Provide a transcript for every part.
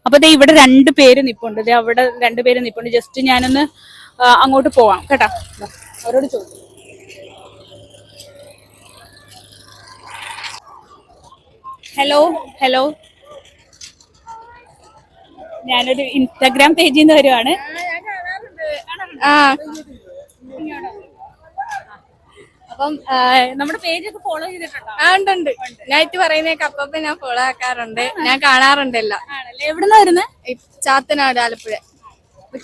അപ്പൊ ദേ ഇവിടെ 2 പേര് നിപ്പുണ്ട്. അവിടെ 2 പേര് നിപ്പുണ്ട്. ജസ്റ്റ് ഞാനൊന്ന് അങ്ങോട്ട് പോവാം കേട്ടാ. അവരോട് ചോദിച്ചു. ഹലോ ഹലോ, ഞാനൊരു ഇൻസ്റ്റാഗ്രാം പേജിൽ നിന്ന് വരുവാണ്. അപ്പം നമ്മുടെ പേജൊക്കെ ഫോളോ ചെയ്തിട്ടുണ്ടോ? ഉണ്ട്. നൈറ്റ് പറയുന്നേക്ക് അപ്പൊ ഞാൻ ഫോളോ ആക്കാറുണ്ട്, ഞാൻ കാണാറുണ്ടല്ലോ. ആണല്ലേ, എവിടുന്നാ വരുന്നത്? ചാത്തനാട്, ആലപ്പുഴ.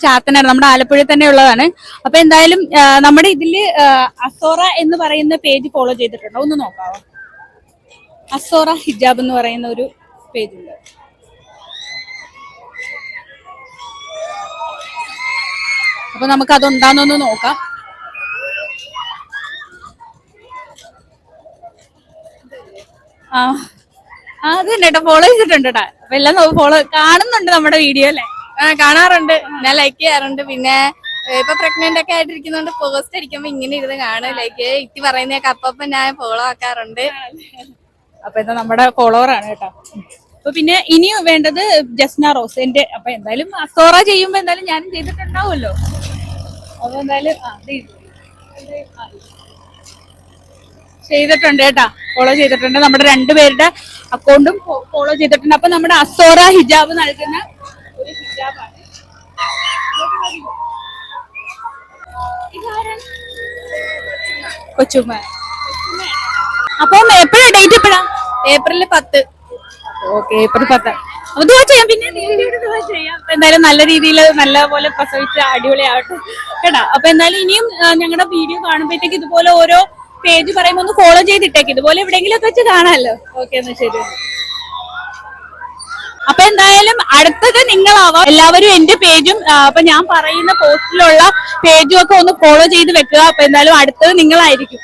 ചാത്തനാട് നമ്മുടെ ആലപ്പുഴ തന്നെ ഉള്ളതാണ്. അപ്പൊ എന്തായാലും നമ്മുടെ ഇതില് അസോറ എന്ന് പറയുന്ന പേജ് ഫോളോ ചെയ്തിട്ടുണ്ടോ? ഒന്ന് നോക്കാവോ. അസോറ ഹിജാബ് എന്ന് പറയുന്ന ഒരു പേജ് ഉണ്ട്. അപ്പൊ നമുക്ക് അതെന്താന്നൊന്ന് നോക്കാം. അത് തന്നെ കേട്ടോ, ഫോളോ ചെയ്തിട്ടുണ്ട് കേട്ടാ. അപ്പൊ എല്ലാം ഫോളോ കാണുന്നുണ്ട് നമ്മുടെ വീഡിയോ അല്ലേ? കാണാറുണ്ട്, ഞാൻ ലൈക്ക് ചെയ്യാറുണ്ട്. പിന്നെ ഇപ്പൊ പ്രഗ്നന്റ് ഒക്കെ ആയിട്ടിരിക്കുന്നോണ്ട് പോസ്റ്റ് അടിക്കുമ്പോ ഇങ്ങനെ ഇരുന്ന് കാണും. ലൈക്ക് ഇറ്റി പറയുന്നേക്കെ അപ്പൊ ഞാൻ ഫോളോ ആക്കാറുണ്ട്. അപ്പൊ എന്താ നമ്മുടെ ഫോളോവർ ആണ് കേട്ടോ. അപ്പൊ പിന്നെ ഇനി വേണ്ടത് ജസ്ന റോസ് എന്റെ. അപ്പൊ എന്തായാലും അസോറ ചെയ്യുമ്പോ എന്തായാലും ഞാനും ചെയ്തിട്ടുണ്ടാവുമല്ലോ. അപ്പൊ എന്തായാലും ചെയ്തിട്ടുണ്ട് കേട്ടാ, ഫോളോ ചെയ്തിട്ടുണ്ട്. നമ്മുടെ 2 പേരുടെ അക്കൗണ്ടും ഫോളോ ചെയ്തിട്ടുണ്ട്. അപ്പൊ നമ്മുടെ അസോറ ഹിജാബ് നൽകുന്ന ഒരു ഹിജാബാണ്. കൊച്ചുമ്മ. അപ്പം എപ്പോഴാ ഡേറ്റ്? എപ്പോഴാ? ഏപ്രിൽ 10. Okay, April 10. അപ്പൊ ദുആ ചെയ്യാം. പിന്നെ ചെയ്യാം. എന്തായാലും നല്ല രീതിയിൽ നല്ല പോലെ പ്രസവിച്ച് അടിപൊളിയാവട്ടെ കേട്ടാ. അപ്പൊ എന്തായാലും ഇനിയും ഞങ്ങളുടെ വീഡിയോ കാണുമ്പോഴത്തേക്ക് ഇതുപോലെ ഓരോ പേജ് പറയുമ്പോൾ ഒന്ന് ഫോളോ ചെയ്തിട്ടേക്ക്. ഇതുപോലെ എവിടെയെങ്കിലും ഒക്കെ വെച്ച് കാണാമല്ലോ. ഓക്കെ, എന്നാ ശരി. അപ്പൊ എന്തായാലും അടുത്തത് നിങ്ങളാവാം. എല്ലാവരും എന്റെ പേജും അപ്പൊ ഞാൻ പറയുന്ന പോസ്റ്റിലുള്ള പേജും ഒക്കെ ഒന്ന് ഫോളോ ചെയ്ത് വെക്കുക. അപ്പൊ എന്തായാലും അടുത്തത് നിങ്ങളായിരിക്കും.